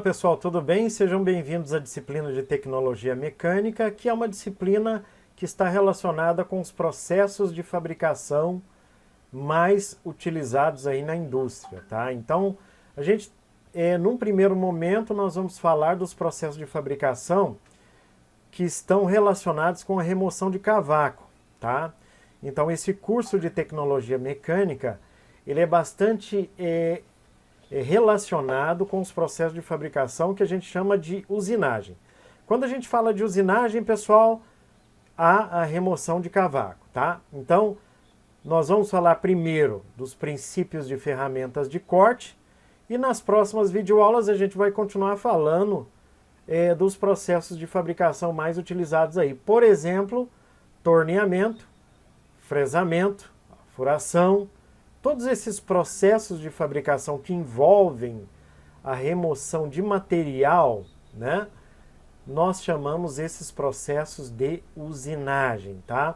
pessoal, tudo bem? Sejam bem-vindos à disciplina de Tecnologia Mecânica, que é uma disciplina que está relacionada com os processos de fabricação mais utilizados aí na indústria, tá? Então, num primeiro momento, nós vamos falar dos processos de fabricação que estão relacionados com a remoção de cavaco, tá? Então, esse curso de Tecnologia Mecânica, ele é bastante relacionado com os processos de fabricação que a gente chama de usinagem. Quando a gente fala de usinagem, pessoal, há a remoção de cavaco, tá? Então, nós vamos falar primeiro dos princípios de ferramentas de corte e nas próximas videoaulas a gente vai continuar falando dos processos de fabricação mais utilizados aí. Por exemplo, torneamento, fresamento, furação. Todos esses processos de fabricação que envolvem a remoção de material, né? Nós chamamos esses processos de usinagem, tá?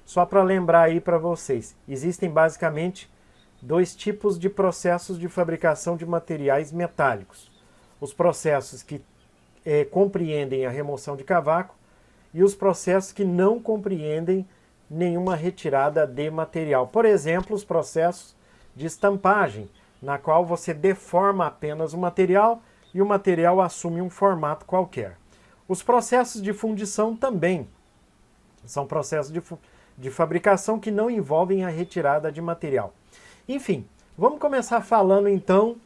Só para lembrar aí para vocês, existem basicamente dois tipos de processos de fabricação de materiais metálicos. Os processos que compreendem a remoção de cavaco e os processos que não compreendem nenhuma retirada de material. Por exemplo, os processos de estampagem, na qual você deforma apenas o material e o material assume um formato qualquer. Os processos de fundição também são processos de fabricação que não envolvem a retirada de material. Enfim, vamos começar falando então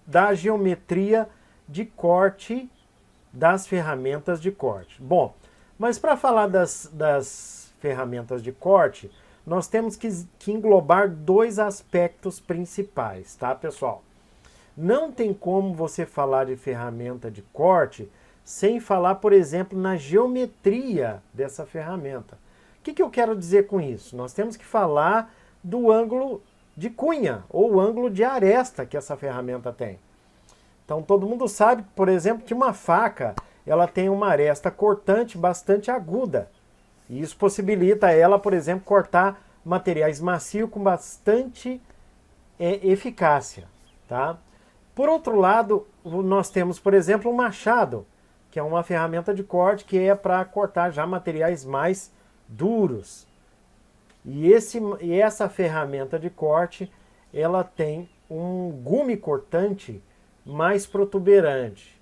da geometria de corte das ferramentas de corte. Bom, mas para falar das ferramentas de corte, nós temos que englobar dois aspectos principais, tá, pessoal? Não tem como você falar de ferramenta de corte sem falar, por exemplo, na geometria dessa ferramenta. O que eu quero dizer com isso? Nós temos que falar do ângulo de cunha ou ângulo de aresta que essa ferramenta tem. Então todo mundo sabe, por exemplo, que uma faca ela tem uma aresta cortante bastante aguda. E isso possibilita ela, por exemplo, cortar materiais macios com bastante eficácia, tá? Por outro lado, nós temos, por exemplo, um machado, que é uma ferramenta de corte que é para cortar já materiais mais duros. E essa ferramenta de corte, ela tem um gume cortante mais protuberante.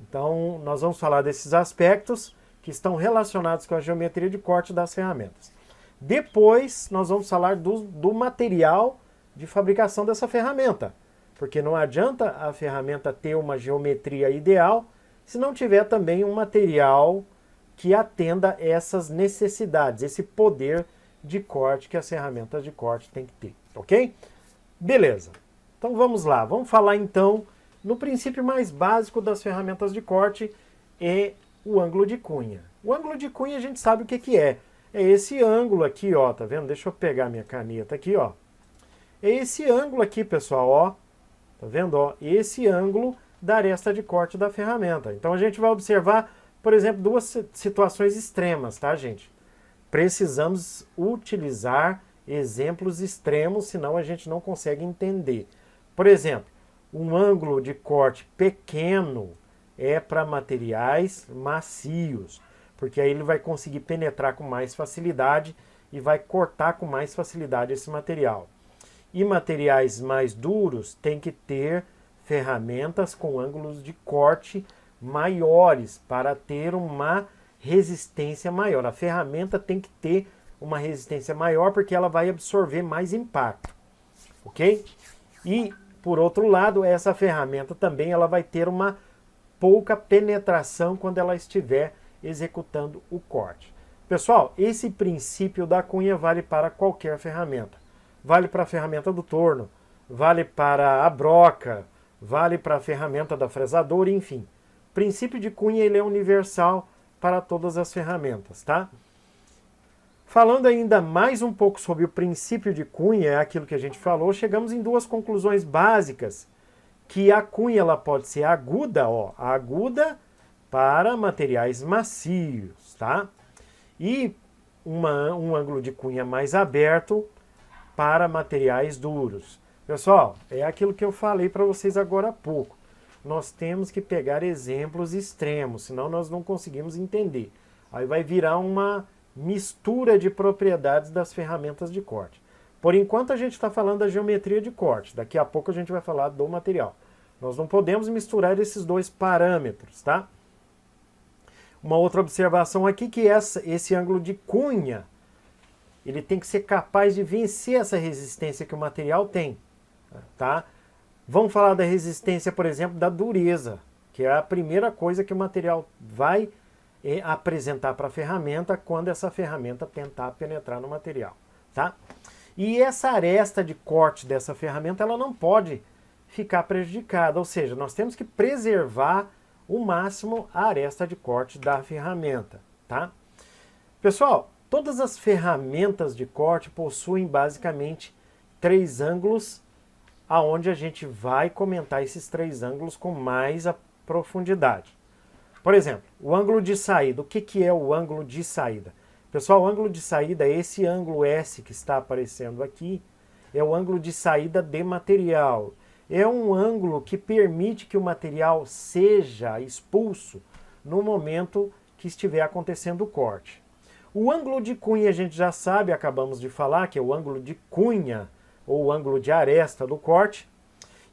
Então, nós vamos falar desses aspectos que estão relacionados com a geometria de corte das ferramentas. Depois, nós vamos falar do material de fabricação dessa ferramenta, porque não adianta a ferramenta ter uma geometria ideal se não tiver também um material que atenda essas necessidades, esse poder de corte que as ferramentas de corte têm que ter, ok? Beleza. Então, vamos lá. Vamos falar, então, no princípio mais básico das ferramentas de corte é o ângulo de cunha. O ângulo de cunha a gente sabe o que é. É esse ângulo aqui, ó, tá vendo? Deixa eu pegar minha caneta aqui, ó. É esse ângulo aqui, pessoal, ó. Tá vendo, ó? Esse ângulo da aresta de corte da ferramenta. Então a gente vai observar, por exemplo, duas situações extremas, tá, gente? Precisamos utilizar exemplos extremos, senão a gente não consegue entender. Por exemplo, um ângulo de corte pequeno é para materiais macios, porque aí ele vai conseguir penetrar com mais facilidade e vai cortar com mais facilidade esse material. E materiais mais duros tem que ter ferramentas com ângulos de corte maiores para ter uma resistência maior. A ferramenta tem que ter uma resistência maior porque ela vai absorver mais impacto, ok? E por outro lado, essa ferramenta também ela vai ter uma pouca penetração quando ela estiver executando o corte. Pessoal, esse princípio da cunha vale para qualquer ferramenta. Vale para a ferramenta do torno, vale para a broca, vale para a ferramenta da fresadora, enfim. O princípio de cunha ele é universal para todas as ferramentas, tá? Falando ainda mais um pouco sobre o princípio de cunha, é aquilo que a gente falou, chegamos em duas conclusões básicas, que a cunha ela pode ser aguda, ó, aguda para materiais macios, tá? E um ângulo de cunha mais aberto para materiais duros. Pessoal, é aquilo que eu falei para vocês agora há pouco. Nós temos que pegar exemplos extremos, senão nós não conseguimos entender. Aí vai virar uma mistura de propriedades das ferramentas de corte. Por enquanto a gente está falando da geometria de corte, daqui a pouco a gente vai falar do material. Nós não podemos misturar esses dois parâmetros, tá? Uma outra observação aqui que esse ângulo de cunha, ele tem que ser capaz de vencer essa resistência que o material tem, tá? Vamos falar da resistência, por exemplo, da dureza, que é a primeira coisa que o material vai apresentar para a ferramenta quando essa ferramenta tentar penetrar no material, tá? E essa aresta de corte dessa ferramenta, ela não pode ficar prejudicada, ou seja, nós temos que preservar o máximo a aresta de corte da ferramenta, tá? Pessoal, todas as ferramentas de corte possuem basicamente 3 ângulos, aonde a gente vai comentar esses 3 ângulos com mais profundidade. Por exemplo, o ângulo de saída. O que é o ângulo de saída? Pessoal, o ângulo de saída é esse ângulo S que está aparecendo aqui, é o ângulo de saída de material. É um ângulo que permite que o material seja expulso no momento que estiver acontecendo o corte. O ângulo de cunha a gente já sabe, acabamos de falar, que é o ângulo de cunha, ou o ângulo de aresta do corte.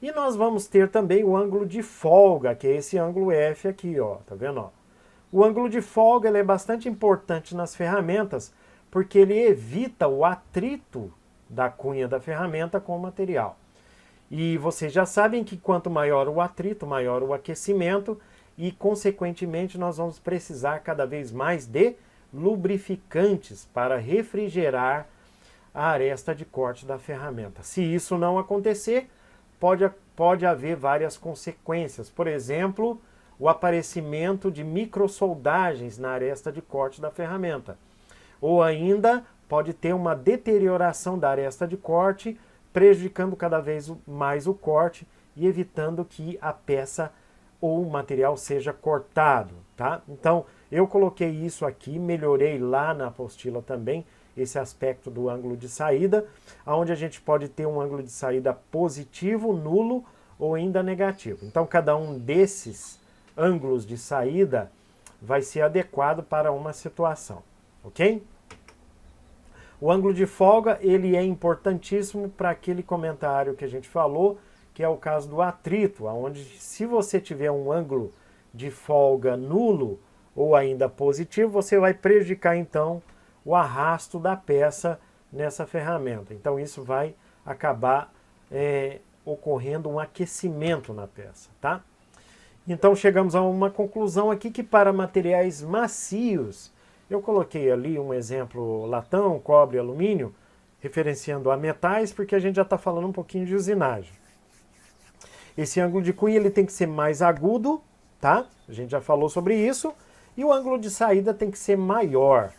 E nós vamos ter também o ângulo de folga, que é esse ângulo F aqui, ó, tá vendo? Ó? O ângulo de folga ele é bastante importante nas ferramentas, porque ele evita o atrito da cunha da ferramenta com o material. E vocês já sabem que quanto maior o atrito, maior o aquecimento, e consequentemente nós vamos precisar cada vez mais de lubrificantes para refrigerar a aresta de corte da ferramenta. Se isso não acontecer, pode haver várias consequências. Por exemplo, o aparecimento de microsoldagens na aresta de corte da ferramenta. Ou ainda pode ter uma deterioração da aresta de corte, prejudicando cada vez mais o corte e evitando que a peça ou o material seja cortado, tá? Então, eu coloquei isso aqui, melhorei lá na apostila também, esse aspecto do ângulo de saída, onde a gente pode ter um ângulo de saída positivo, nulo ou ainda negativo. Então, cada um desses ângulos de saída vai ser adequado para uma situação, ok? O ângulo de folga, ele é importantíssimo para aquele comentário que a gente falou, que é o caso do atrito, onde se você tiver um ângulo de folga nulo ou ainda positivo, você vai prejudicar então o arrasto da peça nessa ferramenta. Então isso vai acabar ocorrendo um aquecimento na peça, tá? Então chegamos a uma conclusão aqui que para materiais macios, eu coloquei ali um exemplo latão, cobre, alumínio, referenciando a metais, porque a gente já está falando um pouquinho de usinagem. Esse ângulo de cunha ele tem que ser mais agudo, tá? A gente já falou sobre isso. E o ângulo de saída tem que ser maior.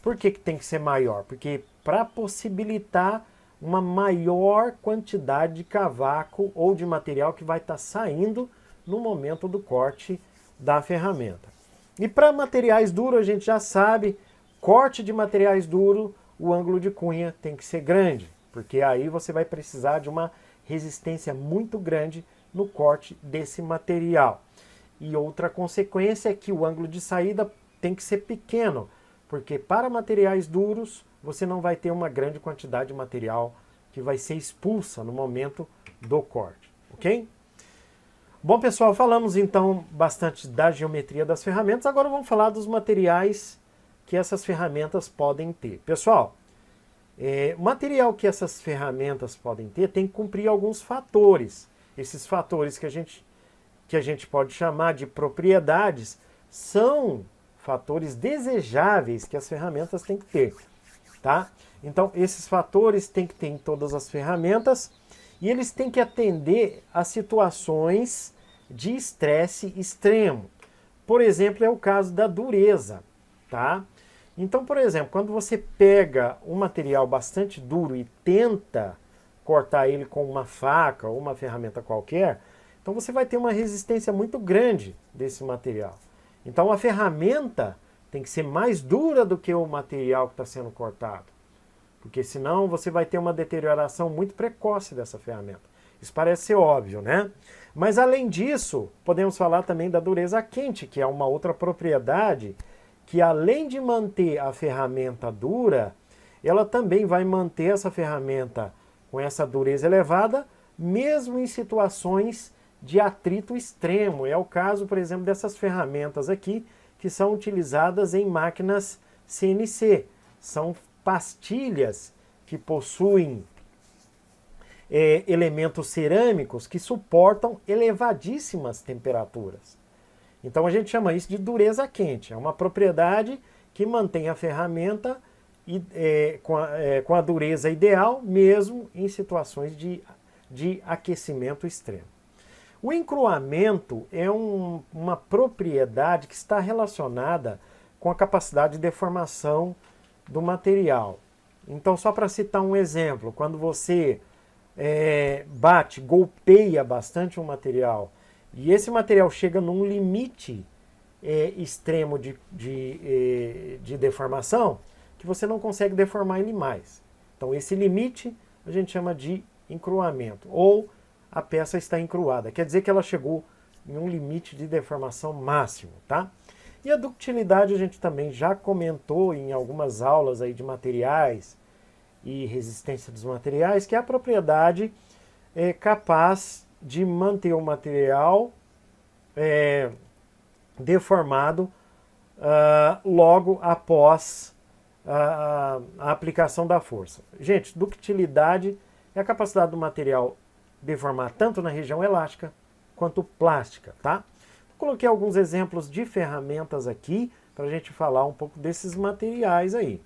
Por que tem que ser maior? Porque para possibilitar uma maior quantidade de cavaco ou de material que vai estar saindo no momento do corte da ferramenta. E para materiais duros, a gente já sabe, corte de materiais duros, o ângulo de cunha tem que ser grande, porque aí você vai precisar de uma resistência muito grande no corte desse material. E outra consequência é que o ângulo de saída tem que ser pequeno, porque para materiais duros você não vai ter uma grande quantidade de material que vai ser expulsa no momento do corte, ok? Bom, pessoal, falamos então bastante da geometria das ferramentas, agora vamos falar dos materiais que essas ferramentas podem ter. Pessoal, o material que essas ferramentas podem ter tem que cumprir alguns fatores. Esses fatores que a gente pode chamar de propriedades são fatores desejáveis que as ferramentas têm que ter, tá? Então, esses fatores têm que ter em todas as ferramentas e eles têm que atender a situações de estresse extremo. Por exemplo, é o caso da dureza, tá? Então, por exemplo, quando você pega um material bastante duro e tenta cortar ele com uma faca ou uma ferramenta qualquer, então você vai ter uma resistência muito grande desse material. Então a ferramenta tem que ser mais dura do que o material que está sendo cortado. porque senão você vai ter uma deterioração muito precoce dessa ferramenta. Isso parece ser óbvio, né? Mas além disso, podemos falar também da dureza quente, que é uma outra propriedade que, além de manter a ferramenta dura, ela também vai manter essa ferramenta com essa dureza elevada, mesmo em situações de atrito extremo. É o caso, por exemplo, dessas ferramentas aqui, que são utilizadas em máquinas CNC. São pastilhas que possuem elementos cerâmicos que suportam elevadíssimas temperaturas. Então a gente chama isso de dureza quente. É uma propriedade que mantém a ferramenta com a dureza ideal, mesmo em situações de aquecimento extremo. O encruamento é uma propriedade que está relacionada com a capacidade de deformação do material. Então, só para citar um exemplo, quando você golpeia bastante um material, e esse material chega num limite extremo de deformação, que você não consegue deformar ele mais. Então, esse limite a gente chama de encruamento, ou a peça está encruada, quer dizer que ela chegou em um limite de deformação máximo, tá? E a ductilidade a gente também já comentou em algumas aulas aí de materiais e resistência dos materiais, que é a propriedade capaz de manter o material deformado logo após a aplicação da força. Gente, ductilidade é a capacidade do material deformar tanto na região elástica quanto plástica, tá? Coloquei alguns exemplos de ferramentas aqui para a gente falar um pouco desses materiais aí.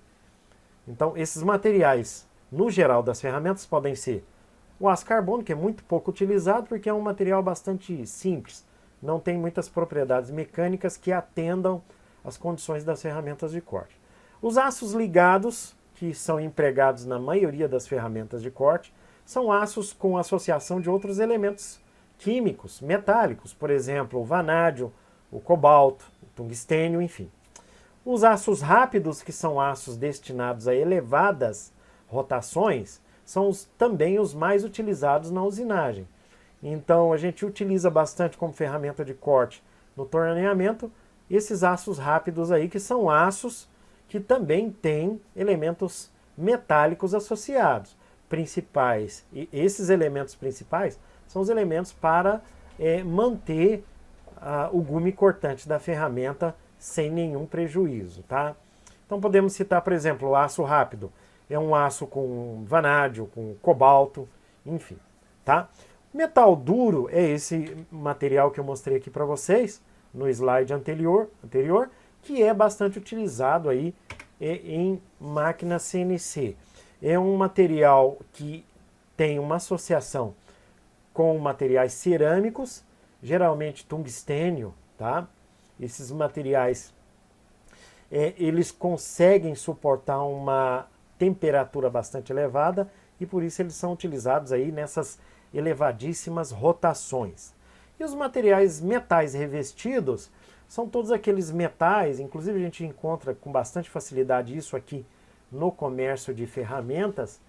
Então, esses materiais, no geral das ferramentas, podem ser o aço carbono, que é muito pouco utilizado porque é um material bastante simples, não tem muitas propriedades mecânicas que atendam às condições das ferramentas de corte. Os aços ligados, que são empregados na maioria das ferramentas de corte, são aços com associação de outros elementos químicos, metálicos, por exemplo, o vanádio, o cobalto, o tungstênio, enfim. Os aços rápidos, que são aços destinados a elevadas rotações, são também os mais utilizados na usinagem. Então, a gente utiliza bastante como ferramenta de corte no torneamento esses aços rápidos aí, que são aços que também têm elementos metálicos associados. Principais. E esses elementos principais são os elementos para manter o gume cortante da ferramenta sem nenhum prejuízo, tá? Então podemos citar, por exemplo, o aço rápido. É um aço com vanádio, com cobalto, enfim, tá? Metal duro é esse material que eu mostrei aqui para vocês no slide anterior, que é bastante utilizado aí em máquina CNC. É um material que tem uma associação com materiais cerâmicos, geralmente tungstênio, tá? Esses materiais, eles conseguem suportar uma temperatura bastante elevada e por isso eles são utilizados aí nessas elevadíssimas rotações. E os materiais metais revestidos são todos aqueles metais, inclusive a gente encontra com bastante facilidade isso aqui no comércio de ferramentas,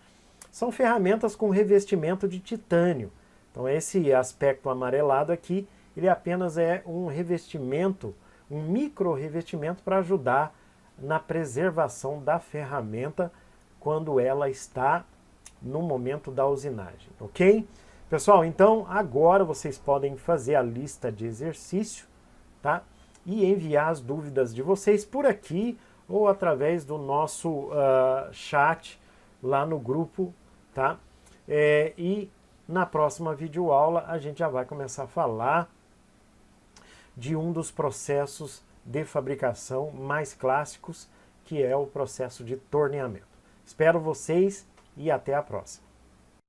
são ferramentas com revestimento de titânio. Então esse aspecto amarelado aqui, ele apenas é um revestimento, um micro revestimento para ajudar na preservação da ferramenta quando ela está no momento da usinagem, ok? Pessoal, então agora vocês podem fazer a lista de exercício, tá? E enviar as dúvidas de vocês por aqui ou através do nosso chat lá no grupo, tá? E na próxima videoaula a gente já vai começar a falar de um dos processos de fabricação mais clássicos, que é o processo de torneamento. Espero vocês e até a próxima.